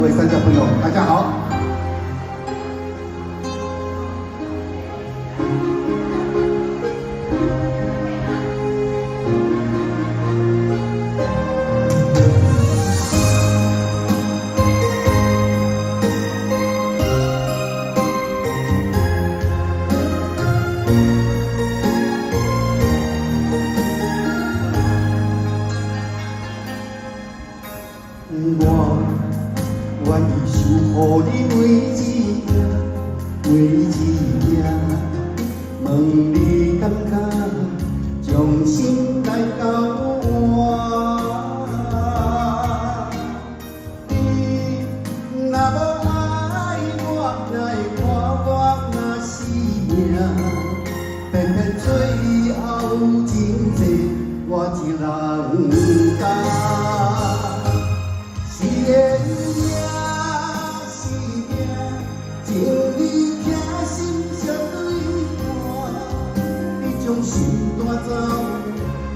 各位参加朋友，大家好。我愿意守护你每一件，每一件，问你感觉将心来交换。你若无爱我，哪会看我若死命？偏偏最后真济我一人担。是的命，是命，情义疼心相对看，你将心带走，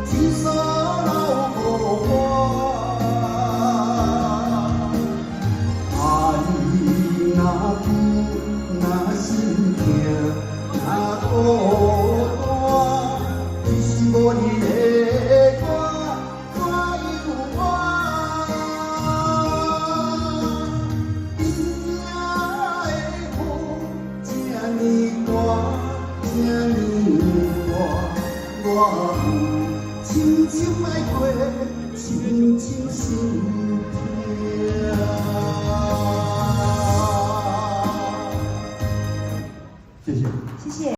天所留予我。爱你若久，若心痛，若孤单，只是无你的我，怎有我？我有深深爱过，深深心。